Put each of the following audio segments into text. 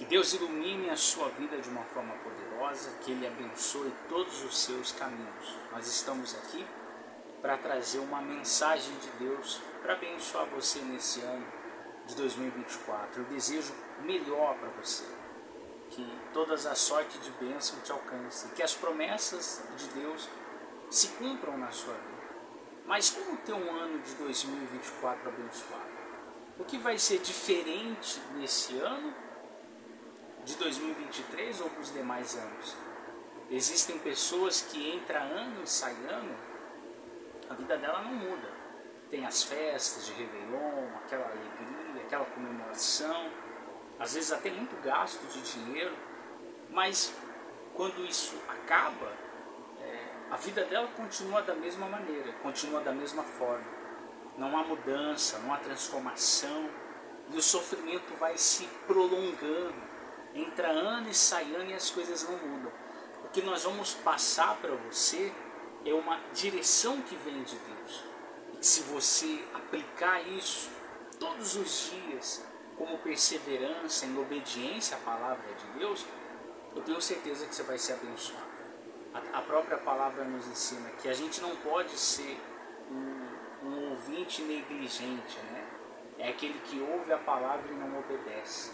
Que Deus ilumine a sua vida de uma forma poderosa, que Ele abençoe todos os seus caminhos. Nós estamos aqui para trazer uma mensagem de Deus para abençoar você nesse ano de 2024. Eu desejo o melhor para você, que todas as sortes de bênção te alcancem, que as promessas de Deus se cumpram na sua vida. Mas como ter um ano de 2024 abençoado? O que vai ser diferente nesse ano de 2023 ou dos demais anos? Existem pessoas que entra ano e sai ano, a vida dela não muda. Tem as festas de Réveillon, aquela alegria, aquela comemoração, às vezes até muito gasto de dinheiro, mas quando isso acaba, a vida dela continua da mesma maneira, continua da mesma forma. Não há mudança, não há transformação, e o sofrimento vai se prolongando. Entra ano e sai ano e as coisas não mudam. O que nós vamos passar para você é uma direção que vem de Deus. E se você aplicar isso todos os dias, como perseverança, em obediência à palavra de Deus, eu tenho certeza que você vai ser abençoado. A própria palavra nos ensina que a gente não pode ser um ouvinte negligente, né? É aquele que ouve a palavra e não obedece.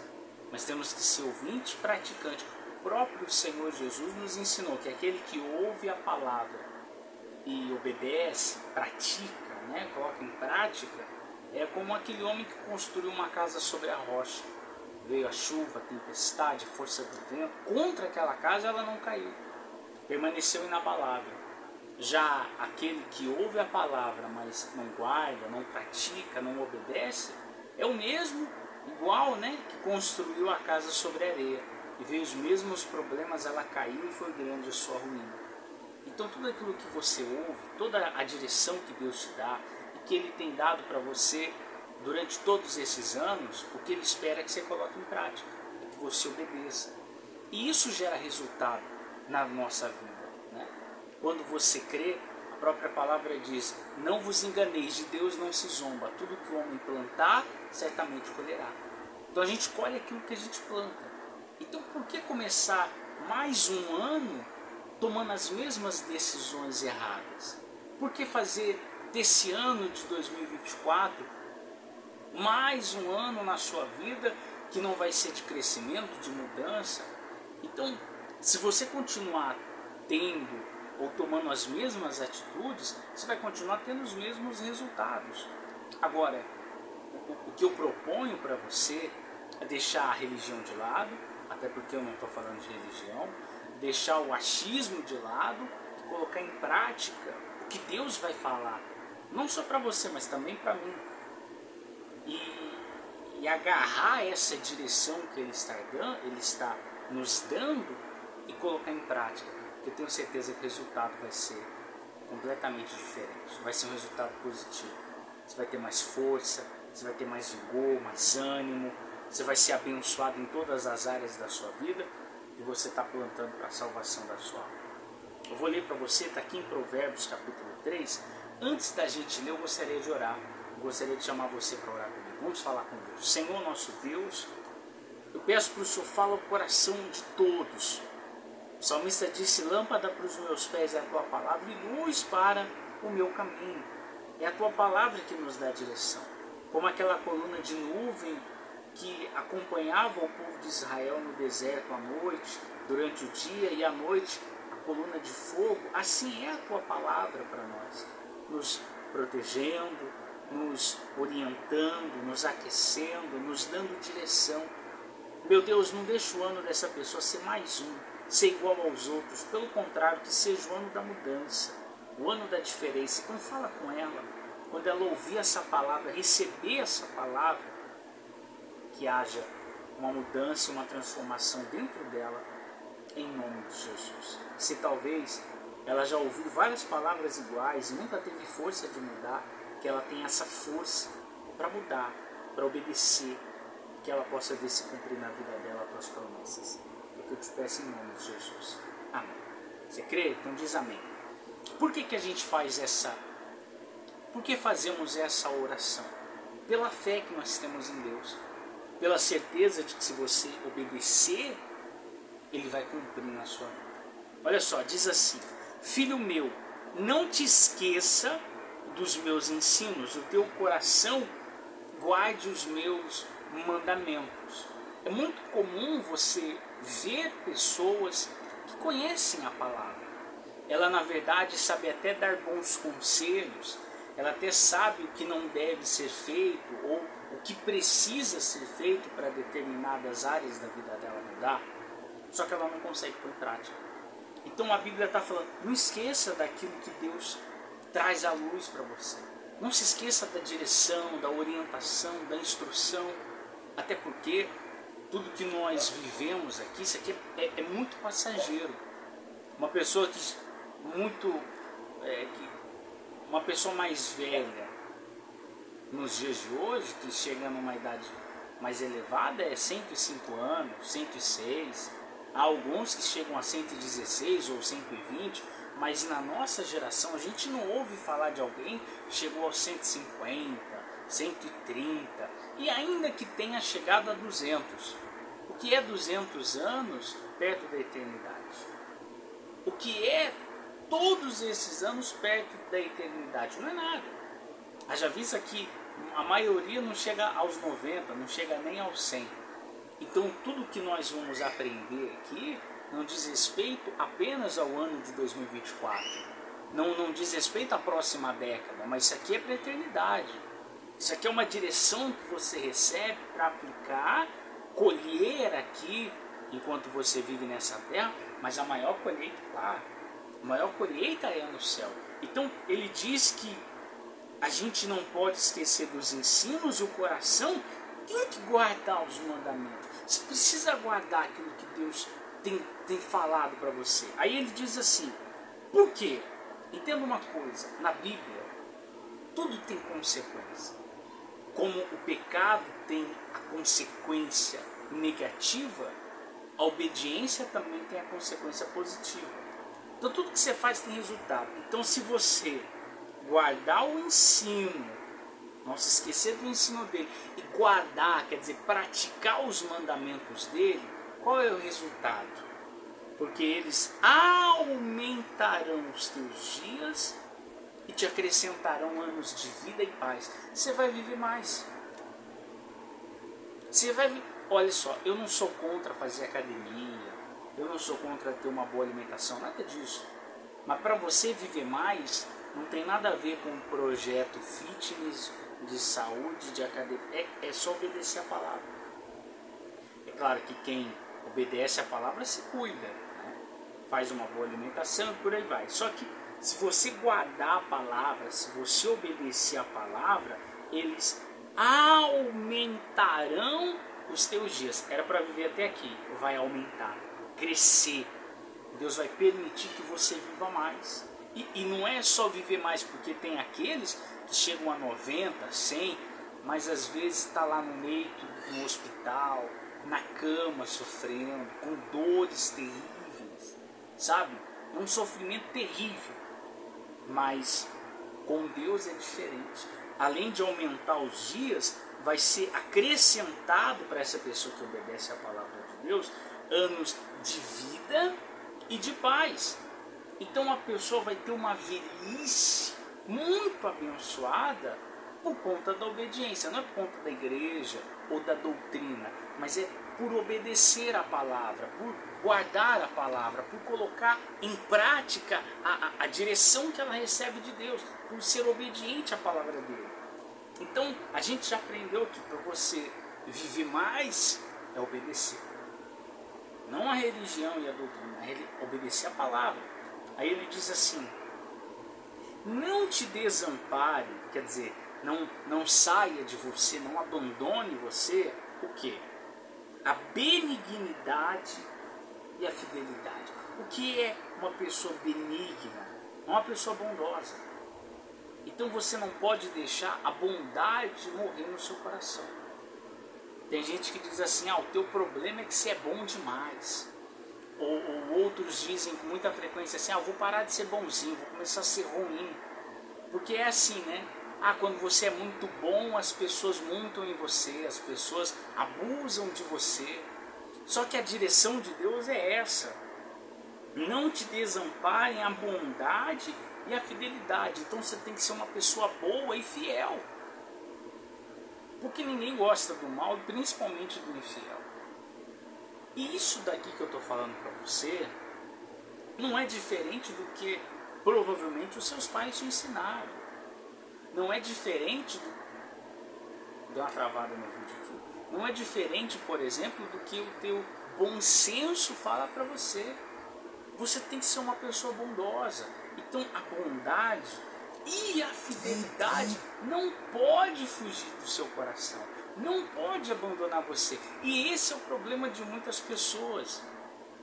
Mas temos que ser ouvinte praticante. O próprio Senhor Jesus nos ensinou que aquele que ouve a palavra e obedece, pratica, né? Coloca em prática, é como aquele homem que construiu uma casa sobre a rocha. Veio a chuva, a tempestade, a força do vento, contra aquela casa ela não caiu, permaneceu inabalável. Já aquele que ouve a palavra, mas não guarda, não pratica, não obedece, é o mesmo, igual, né, que construiu a casa sobre a areia. E veio os mesmos problemas, ela caiu e foi grande a sua ruína. Então tudo aquilo que você ouve, toda a direção que Deus te dá, e que Ele tem dado para você durante todos esses anos, o que Ele espera é que você coloque em prática, que você obedeça. E isso gera resultado na nossa vida, né? Quando você crê, a própria palavra diz: não vos enganeis, de Deus não se zomba, tudo que o homem plantar, certamente colherá. Então a gente colhe aquilo que a gente planta. Então por que começar mais um ano tomando as mesmas decisões erradas? Por que fazer desse ano de 2024 mais um ano na sua vida que não vai ser de crescimento, de mudança? Então, se você continuar tendo ou tomando as mesmas atitudes, você vai continuar tendo os mesmos resultados. Agora, o que eu proponho para você é deixar a religião de lado, até porque eu não estou falando de religião, deixar o achismo de lado e colocar em prática o que Deus vai falar, não só para você, mas também para mim. E agarrar essa direção que Ele está nos dando e colocar em prática, porque eu tenho certeza que o resultado vai ser completamente diferente, vai ser um resultado positivo. Você vai ter mais força, você vai ter mais vigor, mais ânimo, você vai ser abençoado em todas as áreas da sua vida e você está plantando para a salvação da sua alma. Eu vou ler para você, está aqui em Provérbios capítulo 3. Antes da gente ler, eu gostaria de orar. Eu gostaria de chamar você para orar comigo. Vamos falar com Deus. Senhor nosso Deus, eu peço para o Senhor, fala o coração de todos. O salmista disse: lâmpada para os meus pés é a tua palavra e luz para o meu caminho. É a tua palavra que nos dá direção. Como aquela coluna de nuvem que acompanhava o povo de Israel no deserto à noite, durante o dia, e à noite a coluna de fogo, assim é a tua palavra para nós, nos protegendo, nos orientando, nos aquecendo, nos dando direção. Meu Deus, não deixa o ano dessa pessoa ser mais um, ser igual aos outros, pelo contrário, que seja o ano da mudança, o ano da diferença. Então fala com ela, quando ela ouvir essa palavra, receber essa palavra, que haja uma mudança, uma transformação dentro dela, em nome de Jesus. Se talvez ela já ouviu várias palavras iguais e nunca teve força de mudar, que ela tenha essa força para mudar, para obedecer, que ela possa ver se cumprir na vida dela as tuas promessas. É o que eu te peço em nome de Jesus. Amém. Você crê? Então diz amém. Por que a gente faz essa? Por que fazemos essa oração? Pela fé que nós temos em Deus. pela certeza de que se você obedecer, ele vai cumprir na sua vida. Olha só, diz assim: filho meu, não te esqueça dos meus ensinos, o teu coração guarde os meus mandamentos. É muito comum você ver pessoas que conhecem a palavra. Ela, na verdade, sabe até dar bons conselhos, ela até sabe o que não deve ser feito ou o que precisa ser feito para determinadas áreas da vida dela mudar, só que ela não consegue pôr em prática. Então a Bíblia está falando, não esqueça daquilo que Deus traz à luz para você. Não se esqueça da direção, da orientação, da instrução, até porque tudo que nós vivemos aqui, isso aqui é muito passageiro. Uma pessoa uma pessoa mais velha nos dias de hoje, que chega numa idade mais elevada, é 105 anos, 106, há alguns que chegam a 116 ou 120, mas na nossa geração a gente não ouve falar de alguém que chegou aos 150, 130 e ainda que tenha chegado a 200. O que é 200 anos perto da eternidade? O que é todos esses anos perto da eternidade? Não é nada. Haja vista que a maioria não chega aos 90, não chega nem aos 100. Então tudo que nós vamos aprender aqui não diz respeito apenas ao ano de 2024. Não diz respeito à próxima década, mas isso aqui é para a eternidade. Isso aqui é uma direção que você recebe para aplicar, colher aqui enquanto você vive nessa terra, mas a maior colheita lá, a maior colheita é no céu. Então ele diz que a gente não pode esquecer dos ensinos e o coração tem que guardar os mandamentos. Você precisa guardar aquilo que Deus tem falado para você. Aí ele diz assim, por quê? Entenda uma coisa, na Bíblia tudo tem consequência. Como o pecado tem a consequência negativa, a obediência também tem a consequência positiva. Então tudo que você faz tem resultado. Então se você guardar o ensino, não se esquecer do ensino dele, e guardar, quer dizer, praticar os mandamentos dele, qual é o resultado? Porque eles aumentarão os teus dias e te acrescentarão anos de vida e paz. Você vai viver mais. Você vai. Olha só, eu não sou contra fazer academia, eu não sou contra ter uma boa alimentação, nada disso. Mas para você viver mais, não tem nada a ver com um projeto fitness, de saúde, de academia. É só obedecer a palavra. É claro que quem obedece a palavra se cuida, né? Faz uma boa alimentação e por aí vai. Só que se você guardar a palavra, se você obedecer a palavra, eles aumentarão os teus dias. Era para viver até aqui, vai aumentar, crescer. Deus vai permitir que você viva mais. E não é só viver mais, porque tem aqueles que chegam a 90, 100, mas às vezes está lá no leito, no hospital, na cama, sofrendo, com dores terríveis, sabe? É um sofrimento terrível, mas com Deus é diferente. Além de aumentar os dias, vai ser acrescentado para essa pessoa que obedece à palavra de Deus, anos de vida e de paz. Então a pessoa vai ter uma velhice muito abençoada por conta da obediência. Não é por conta da igreja ou da doutrina, mas é por obedecer a palavra, por guardar a palavra, por colocar em prática a direção que ela recebe de Deus, por ser obediente à palavra dele. Então a gente já aprendeu que para você viver mais é obedecer. Não a religião e a doutrina, é obedecer a palavra. Aí ele diz assim, não te desampare, quer dizer, não saia de você, não abandone você, o quê? A benignidade e a fidelidade. O que é uma pessoa benigna? Uma pessoa bondosa. Então você não pode deixar a bondade morrer no seu coração. Tem gente que diz assim, o teu problema é que você é bom demais. Ou outros dizem com muita frequência assim, vou parar de ser bonzinho, vou começar a ser ruim. Porque é assim, né? Ah, quando você é muito bom, as pessoas montam em você, as pessoas abusam de você. Só que a direção de Deus é essa: não te desamparem a bondade e a fidelidade. Então você tem que ser uma pessoa boa e fiel, porque ninguém gosta do mal, principalmente do infiel. E isso daqui que eu estou falando para você não é diferente do que provavelmente os seus pais te ensinaram. Não é diferente deu uma travada no vídeo aqui. Não é diferente, por exemplo, do que o teu bom senso fala para você. Você tem que ser uma pessoa bondosa. Então a bondade e a fidelidade não pode fugir do seu coração. Não pode abandonar você. E esse é o problema de muitas pessoas.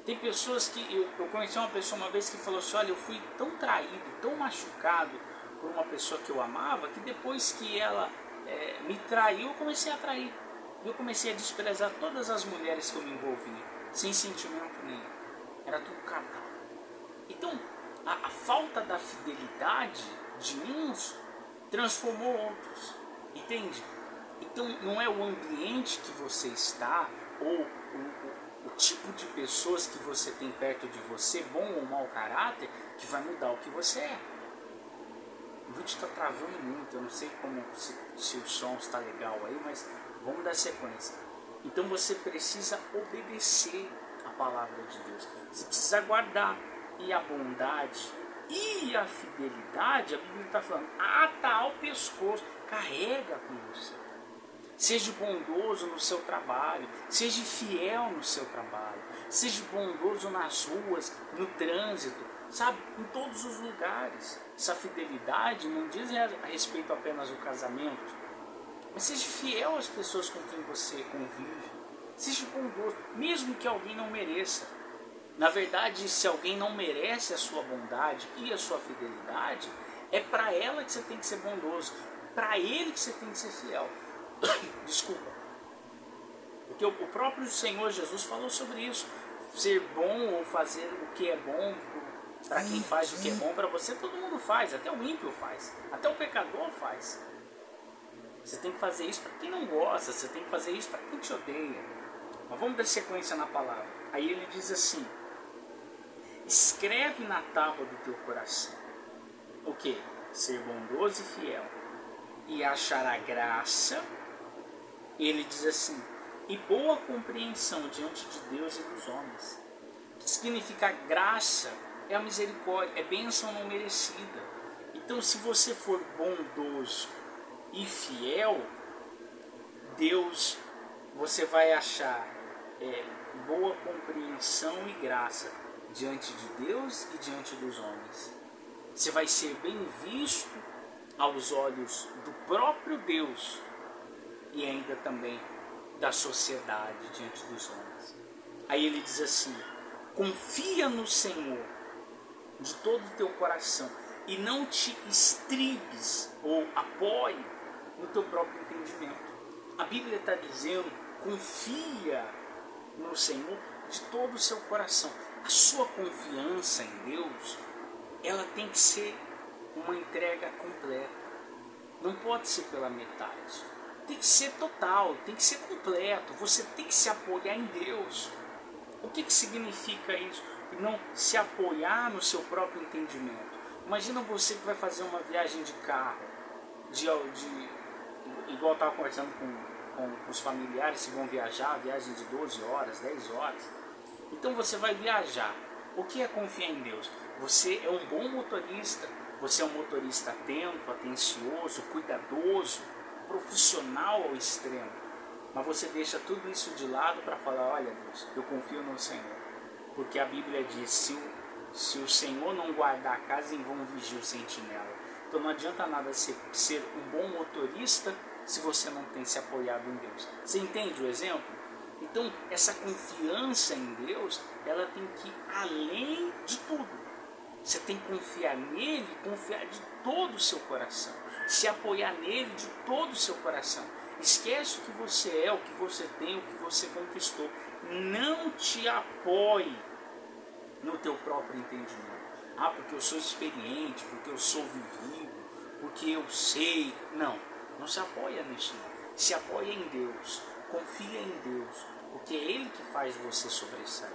Tem pessoas que... Eu conheci uma pessoa uma vez que falou assim: olha, eu fui tão traído, tão machucado por uma pessoa que eu amava, que depois que ela me traiu, eu comecei a trair. Eu comecei a desprezar todas as mulheres que eu me envolvia, sem sentimento nenhum. Era tudo carnal. Então, a falta da fidelidade de uns transformou outros. Entende? Então, não é o ambiente que você está, ou o tipo de pessoas que você tem perto de você, bom ou mau caráter, que vai mudar o que você é. O vídeo está travando muito, eu não sei se o som está legal aí, mas vamos dar sequência. Então você precisa obedecer a palavra de Deus. Você precisa guardar. E a bondade e a fidelidade, a Bíblia está falando, ata ao pescoço, carrega com você. Seja bondoso no seu trabalho, seja fiel no seu trabalho, seja bondoso nas ruas, no trânsito, sabe, em todos os lugares. Essa fidelidade não diz a respeito apenas do casamento, mas seja fiel às pessoas com quem você convive. Seja bondoso, mesmo que alguém não mereça. Na verdade, se alguém não merece a sua bondade e a sua fidelidade, é para ela que você tem que ser bondoso, para ele que você tem que ser fiel. Desculpa. Porque o próprio Senhor Jesus falou sobre isso. Ser bom ou fazer o que é bom para quem faz o que é bom para você, todo mundo faz, até o ímpio faz, até o pecador faz. Você tem que fazer isso para quem não gosta, você tem que fazer isso para quem te odeia. Mas vamos dar sequência na palavra. Aí ele diz assim: escreve na tábua do teu coração o que? Ser bondoso e fiel, e achará graça. E ele diz assim: e boa compreensão diante de Deus e dos homens. O que significa graça? É a misericórdia, é bênção não merecida. Então, se você for bondoso e fiel, Deus, você vai achar boa compreensão e graça diante de Deus e diante dos homens. Você vai ser bem visto aos olhos do próprio Deus e ainda também da sociedade diante dos homens. Aí ele diz assim: confia no Senhor de todo o teu coração e não te estribes ou apoie no teu próprio entendimento. A Bíblia está dizendo: confia no Senhor de todo o seu coração. A sua confiança em Deus, ela tem que ser uma entrega completa. Não pode ser pela metade. Tem que ser total, tem que ser completo. Você tem que se apoiar em Deus. O que significa isso? Não se apoiar no seu próprio entendimento. Imagina você que vai fazer uma viagem de carro, igual eu estava conversando com os familiares que vão viajar, viagem de 12 horas, 10 horas. Então você vai viajar. O que é confiar em Deus? Você é um bom motorista, você é um motorista atento, atencioso, cuidadoso, profissional ao extremo. Mas você deixa tudo isso de lado para falar: olha Deus, eu confio no Senhor. Porque a Bíblia diz: se o Senhor não guardar a casa, em vão vigia o sentinela. Então não adianta nada ser um bom motorista se você não tem se apoiado em Deus. Você entende o exemplo? Então essa confiança em Deus, ela tem que ir além de tudo. Você tem que confiar nele, confiar de todo o seu coração, se apoiar nele de todo o seu coração. Esquece o que você é, o que você tem, o que você conquistou. Não te apoie no teu próprio entendimento. Ah, porque eu sou experiente, porque eu sou vivido, porque eu sei. Não, não se apoia nisso não. Se apoia em Deus, confia em Deus, porque é Ele que faz você sobressair.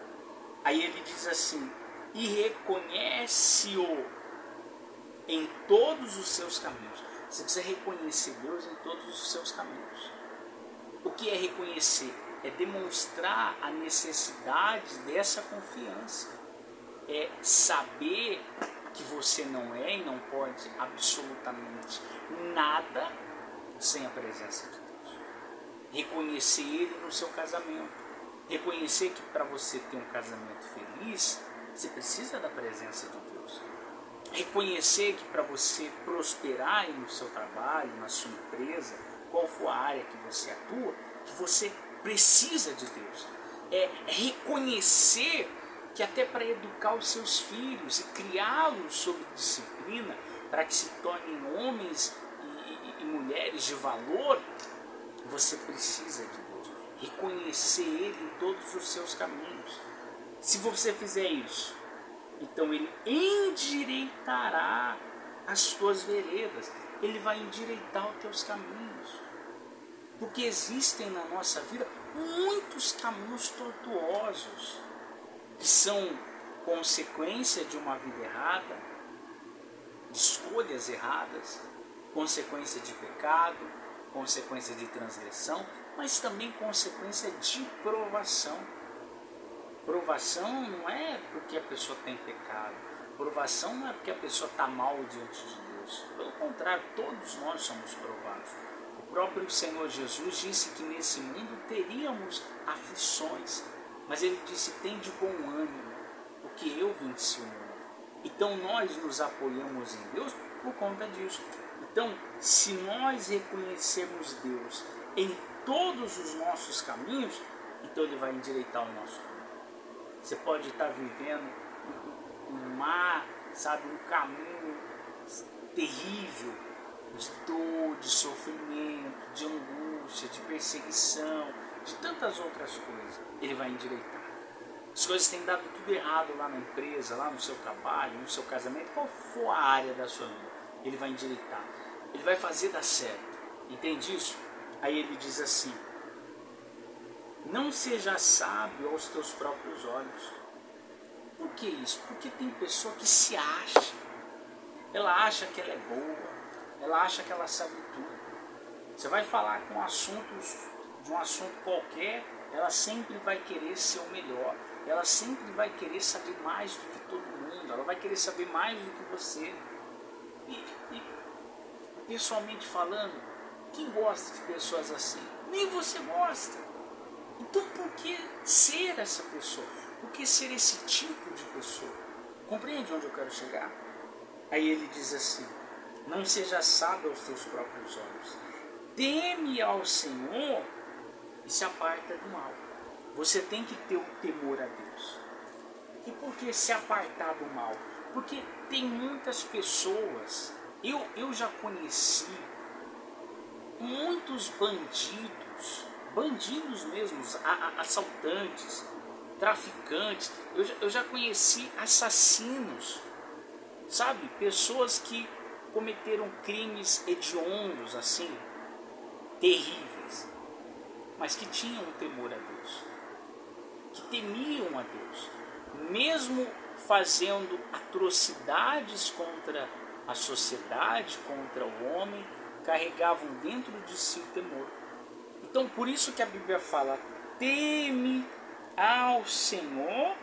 Aí ele diz assim, e reconhece-o em todos os seus caminhos. Você precisa reconhecer Deus em todos os seus caminhos. O que é reconhecer? É demonstrar a necessidade dessa confiança. É saber que você não é e não pode absolutamente nada sem a presença de Deus. Reconhecer Ele no seu casamento. Reconhecer que para você ter um casamento feliz, você precisa da presença de Deus. Reconhecer que para você prosperar no seu trabalho, na sua empresa, qual for a área que você atua, que você precisa de Deus. É reconhecer que até para educar os seus filhos e criá-los sob disciplina, para que se tornem homens e mulheres de valor, você precisa de Deus. Reconhecer Ele em todos os seus caminhos. Se você fizer isso, então Ele endireitará as tuas veredas. Ele vai endireitar os teus caminhos. Porque existem na nossa vida muitos caminhos tortuosos, que são consequência de uma vida errada, de escolhas erradas, consequência de pecado, consequência de transgressão, mas também consequência de provação. Provação não é porque a pessoa tem pecado. Provação não é porque a pessoa está mal diante de Deus. Pelo contrário, todos nós somos provados. O próprio Senhor Jesus disse que nesse mundo teríamos aflições. Mas Ele disse, tem de bom ânimo, porque eu venci o mundo. Então nós nos apoiamos em Deus por conta disso. Então, se nós reconhecermos Deus em todos os nossos caminhos, então Ele vai endireitar o nosso caminho. Você pode estar vivendo um mar, sabe, um caminho terrível de dor, de sofrimento, de angústia, de perseguição, de tantas outras coisas. Ele vai endireitar. As coisas têm dado tudo errado lá na empresa, lá no seu trabalho, no seu casamento, qual for a área da sua vida, Ele vai endireitar. Ele vai fazer dar certo. Entende isso? Aí ele diz assim, não seja sábio aos teus próprios olhos. Por que isso? Porque tem pessoa que se acha. Ela acha que ela é boa. Ela acha que ela sabe tudo. Você vai falar de um assunto qualquer, ela sempre vai querer ser o melhor. Ela sempre vai querer saber mais do que todo mundo. Ela vai querer saber mais do que você. E pessoalmente falando, quem gosta de pessoas assim? Nem você gosta. Então por que ser essa pessoa? Por que ser esse tipo de pessoa? Compreende onde eu quero chegar? Aí ele diz assim, não seja sábio aos teus próprios olhos. Teme ao Senhor e se aparta do mal. Você tem que ter o temor a Deus. E por que se apartar do mal? Porque tem muitas pessoas, eu já conheci muitos bandidos mesmos, assaltantes, traficantes, eu já conheci assassinos, sabe? Pessoas que cometeram crimes hediondos, assim, terríveis, mas que tinham um temor a Deus, que temiam a Deus, mesmo fazendo atrocidades contra a sociedade, contra o homem, carregavam dentro de si o temor. Então por isso que a Bíblia fala, teme ao Senhor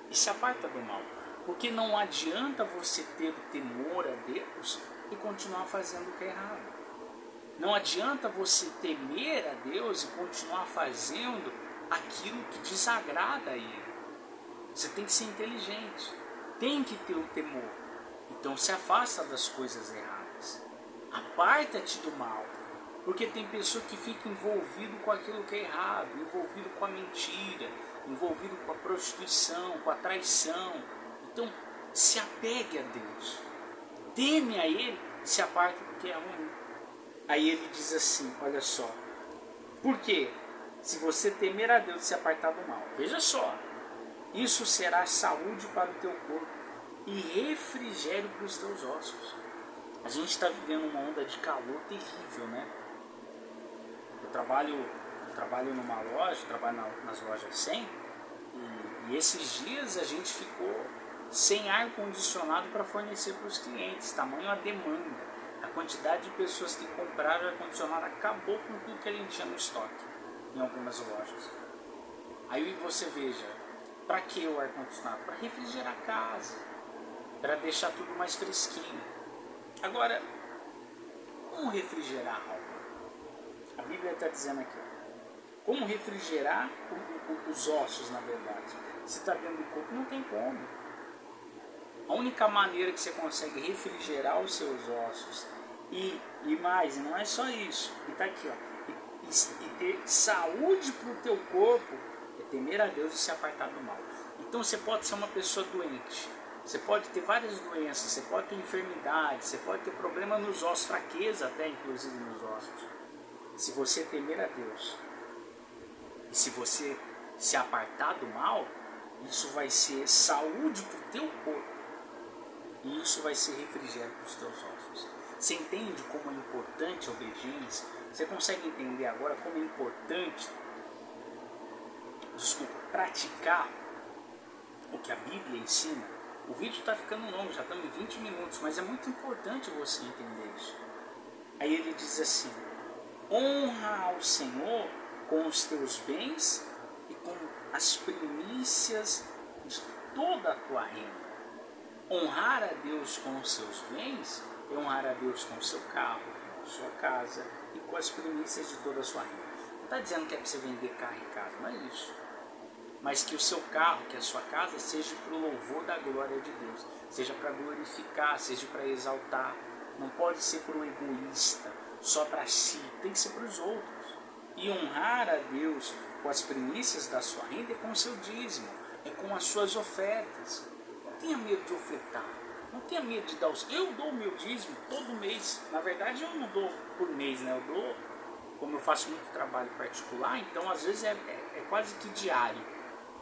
e se aparta do mal. Porque não adianta você ter o temor a Deus e continuar fazendo o que é errado. Não adianta você temer a Deus e continuar fazendo aquilo que desagrada a Ele. Você tem que ser inteligente, tem que ter o temor. Então se afasta das coisas erradas. Aparta-te do mal. Porque tem pessoa que fica envolvido com aquilo que é errado, envolvido com a mentira, envolvido com a prostituição, com a traição. Então, se apegue a Deus. Teme a Ele, se aparte do que é ruim. Aí ele diz assim, olha só. Por quê? Se você temer a Deus e se apartar do mal. Veja só. Isso será saúde para o teu corpo e refrigério para os teus ossos. A gente está vivendo uma onda de calor terrível, né? Eu trabalho numa loja, trabalho nas lojas 100, e esses dias a gente ficou sem ar condicionado para fornecer para os clientes, tamanho a demanda. A quantidade de pessoas que compraram ar condicionado acabou com tudo que a gente tinha no estoque em algumas lojas. Aí você veja, para que o ar condicionado? Para refrigerar a casa, para deixar tudo mais fresquinho. Agora, como refrigerar a alma? A Bíblia está dizendo aqui, como refrigerar os ossos, na verdade. Se está dentro do corpo, não tem como. A única maneira que você consegue refrigerar os seus ossos e mais, e não é só isso, e está aqui, ó, e ter saúde para o teu corpo, é temer a Deus e se apartar do mal. Então você pode ser uma pessoa doente, você pode ter várias doenças, você pode ter enfermidade, você pode ter problema nos ossos, fraqueza até inclusive nos ossos. Se você temer a Deus e se você se apartar do mal, isso vai ser saúde para o teu corpo. E isso vai ser refrigério para os teus ossos. Você entende como é importante a obediência? Você consegue entender agora como é importante, praticar o que a Bíblia ensina? O vídeo está ficando longo, já estamos em 20 minutos, mas é muito importante você entender isso. Aí ele diz assim, honra ao Senhor com os teus bens e com as primícias de toda a tua renda. Honrar a Deus com os seus bens é honrar a Deus com o seu carro, com a sua casa e com as primícias de toda a sua renda. Não está dizendo que é para você vender carro e casa, não é isso. Mas que o seu carro, que a sua casa, seja para o louvor da glória de Deus. Seja para glorificar, seja para exaltar. Não pode ser para o egoísta, só para si. Tem que ser para os outros. E honrar a Deus com as primícias da sua renda é com o seu dízimo, é com as suas ofertas. Não tenha medo de ofertar, não tenha medo de dar os... Eu dou o meu dízimo todo mês. Na verdade eu não dou por mês, né? Eu dou, como eu faço muito trabalho particular, então às vezes é quase que diário.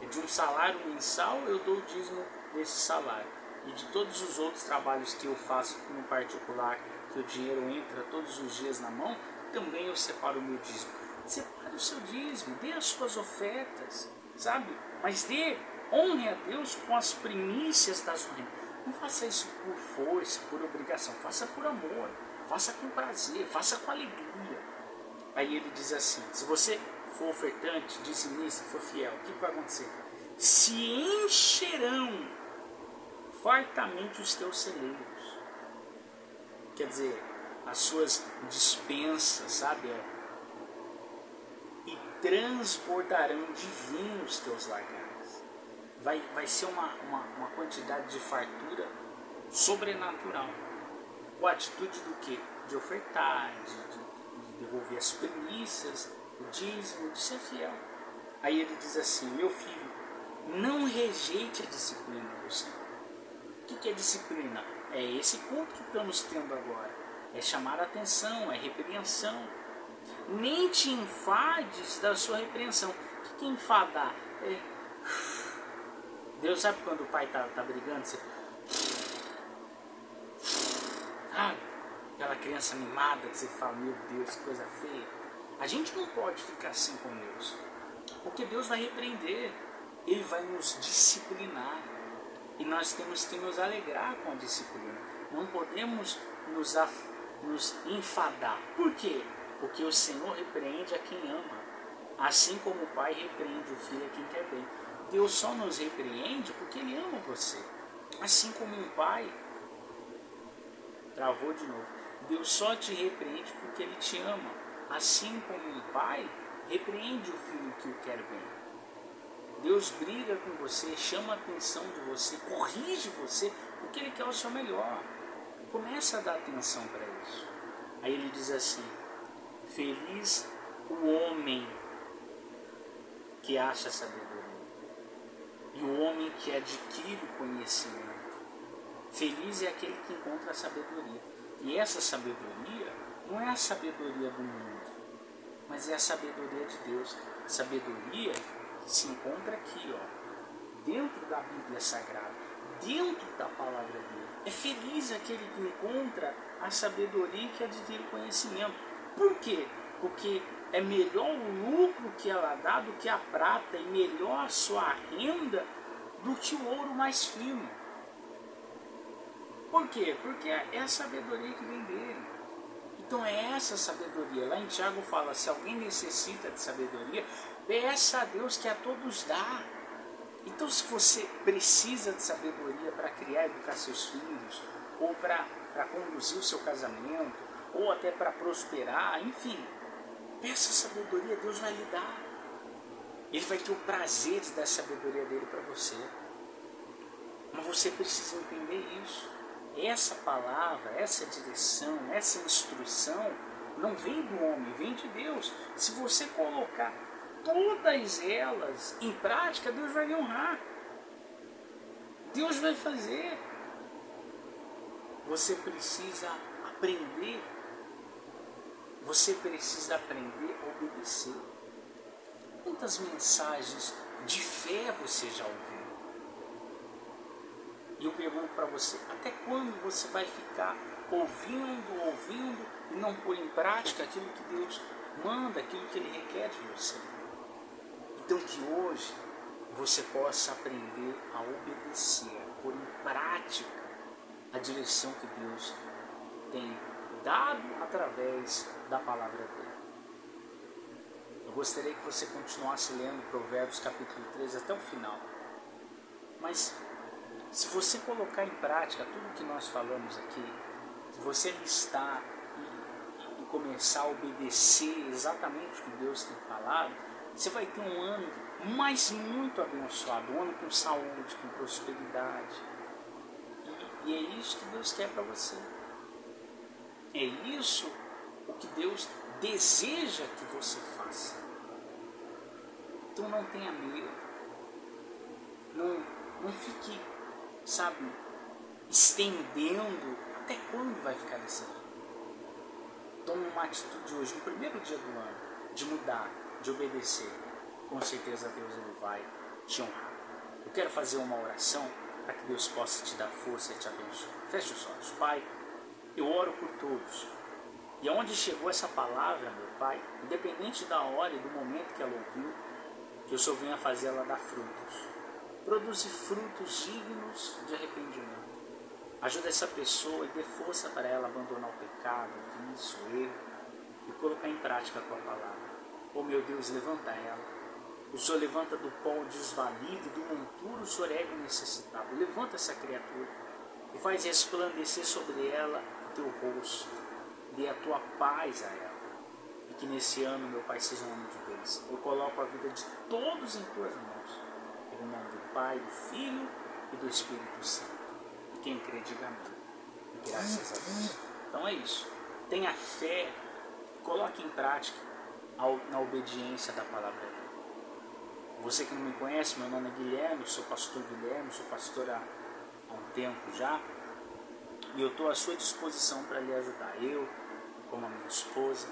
É de um salário mensal, eu dou o dízimo desse salário. E de todos os outros trabalhos que eu faço no particular, que o dinheiro entra todos os dias na mão, também eu separo o meu dízimo. Separe o seu dízimo, dê as suas ofertas, sabe? Mas honre a Deus com as primícias da sua renda. Não faça isso por força, por obrigação. Faça por amor, faça com prazer, faça com alegria. Aí ele diz assim, se você for ofertante, dizimista, for fiel, o que vai acontecer? Se encherão fartamente os teus celeiros. Quer dizer, as suas dispensas, sabe? E transbordarão de vinho os teus lagares. Vai ser uma quantidade de fartura sobrenatural. Com a atitude do quê? De ofertar, de devolver as primícias, o dízimo, de ser fiel. Aí ele diz assim, meu filho, não rejeite a disciplina do Senhor. O que é disciplina? É esse culto que estamos tendo agora. É chamar a atenção, é repreensão. Nem te enfades da sua repreensão. O que é enfadar? Deus sabe quando o pai tá brigando, você... aquela criança mimada que você fala, meu Deus, que coisa feia. A gente não pode ficar assim com Deus, porque Deus vai repreender, Ele vai nos disciplinar, e nós temos que nos alegrar com a disciplina. Não podemos nos enfadar. Por quê? Porque o Senhor repreende a quem ama, assim como o pai repreende o filho a quem quer bem. Deus só nos repreende porque Ele ama você. Assim como um pai, travou de novo, Deus só te repreende porque Ele te ama. Assim como um pai repreende o filho que o quer bem. Deus briga com você, chama a atenção de você, corrige você, porque Ele quer o seu melhor. Começa a dar atenção para isso. Aí ele diz assim, feliz o homem que acha sabedoria. E o homem que adquire o conhecimento. Feliz é aquele que encontra a sabedoria. E essa sabedoria não é a sabedoria do mundo, mas é a sabedoria de Deus. A sabedoria que se encontra aqui, ó, dentro da Bíblia Sagrada, dentro da palavra dele. É feliz aquele que encontra a sabedoria que adquire o conhecimento. Por quê? Porque é melhor o lucro que ela dá do que a prata, e melhor a sua renda do que o ouro mais fino. Por quê? Porque é a sabedoria que vem dele. Então é essa sabedoria. Lá em Tiago fala, se alguém necessita de sabedoria, peça a Deus que a todos dá. Então se você precisa de sabedoria para criar e educar seus filhos, ou para conduzir o seu casamento, ou até para prosperar, enfim, peça sabedoria, Deus vai lhe dar. Ele vai ter o prazer de dar a sabedoria dele para você. Mas você precisa entender isso. Essa palavra, essa direção, essa instrução não vem do homem, vem de Deus. Se você colocar todas elas em prática, Deus vai lhe honrar. Deus vai fazer. Você precisa aprender. Você precisa aprender a obedecer. Quantas mensagens de fé você já ouviu? E eu pergunto para você, até quando você vai ficar ouvindo e não pôr em prática aquilo que Deus manda, aquilo que Ele requer de você? Então que hoje você possa aprender a obedecer, a pôr em prática a direção que Deus tem dado através da palavra dele. Eu gostaria que você continuasse lendo Provérbios capítulo 3 até o final. Mas se você colocar em prática tudo que nós falamos aqui, se você listar e começar a obedecer exatamente o que Deus tem falado, você vai ter um ano mas muito abençoado, um ano com saúde, com prosperidade. E é isso que Deus quer para você. É isso o que Deus deseja que você faça. Então não tenha medo. Não fique, sabe, estendendo. Até quando vai ficar desse jeito? Tome uma atitude hoje, no primeiro dia do ano, de mudar, de obedecer. Com certeza Deus ele vai te honrar. Eu quero fazer uma oração para que Deus possa te dar força e te abençoar. Feche os olhos. Pai, eu oro por todos. E aonde chegou essa palavra, meu Pai, independente da hora e do momento que ela ouviu, que o Senhor venha fazer ela dar frutos. Produzir frutos dignos de arrependimento. Ajuda essa pessoa e dê força para ela abandonar o pecado, o vício, o erro e colocar em prática a tua palavra. Oh meu Deus, levanta ela. O Senhor levanta do pó o desvalido, do monturo o Senhor ergue o necessitado. Levanta essa criatura e faz resplandecer sobre ela o teu rosto. Dê a tua paz a ela. E que nesse ano, meu Pai, seja um ano de bênção. Eu coloco a vida de todos em tuas mãos. Em nome do Pai, do Filho e do Espírito Santo. E quem crê, diga amém. Graças a Deus. Então é isso. Tenha fé. Coloque em prática na obediência da palavra de Deus. Você que não me conhece, meu nome é Guilherme, sou pastor Guilherme, sou pastor há um tempo já. E eu estou à sua disposição para lhe ajudar. Eu, como a minha esposa,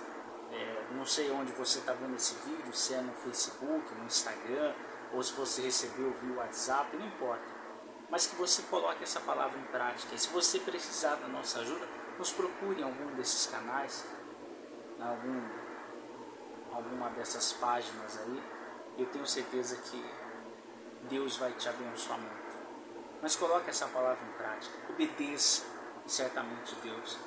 não sei onde você está vendo esse vídeo, se é no Facebook, no Instagram, ou se você recebeu via WhatsApp, não importa. Mas que você coloque essa palavra em prática. E se você precisar da nossa ajuda, nos procure em algum desses canais, alguma dessas páginas aí. Eu tenho certeza que Deus vai te abençoar muito. Mas coloque essa palavra em prática. Obedeça. E certamente Deus,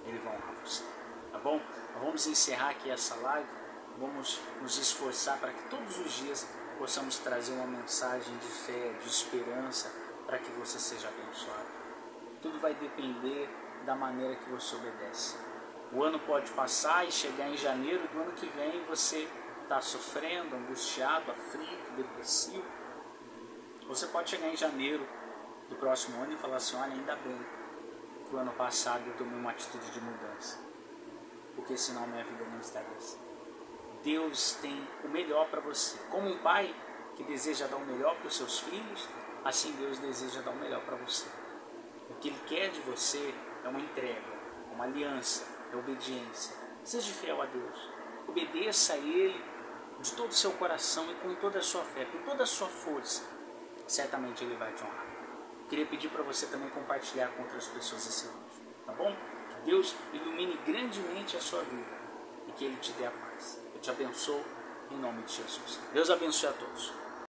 Ele vai honrar você. Tá bom? Vamos encerrar aqui essa live. Vamos nos esforçar para que todos os dias possamos trazer uma mensagem de fé, de esperança, para que você seja abençoado. Tudo vai depender da maneira que você obedece. O ano pode passar e chegar em janeiro do ano que vem você está sofrendo, angustiado, aflito, depressivo. Você pode chegar em janeiro do próximo ano e falar assim, olha, ainda bem que o ano passado eu tomei uma atitude de mudança, porque senão minha vida não estaria assim. Deus tem o melhor para você. Como um pai que deseja dar o melhor para os seus filhos, assim Deus deseja dar o melhor para você. O que Ele quer de você é uma entrega, uma aliança, é obediência. Seja fiel a Deus. Obedeça a Ele de todo o seu coração e com toda a sua fé, com toda a sua força. certamente Ele vai te honrar. Queria pedir para você também compartilhar com outras pessoas esse vídeo, tá bom? Que Deus ilumine grandemente a sua vida e que Ele te dê a paz. Eu te abençoo em nome de Jesus. Deus abençoe a todos.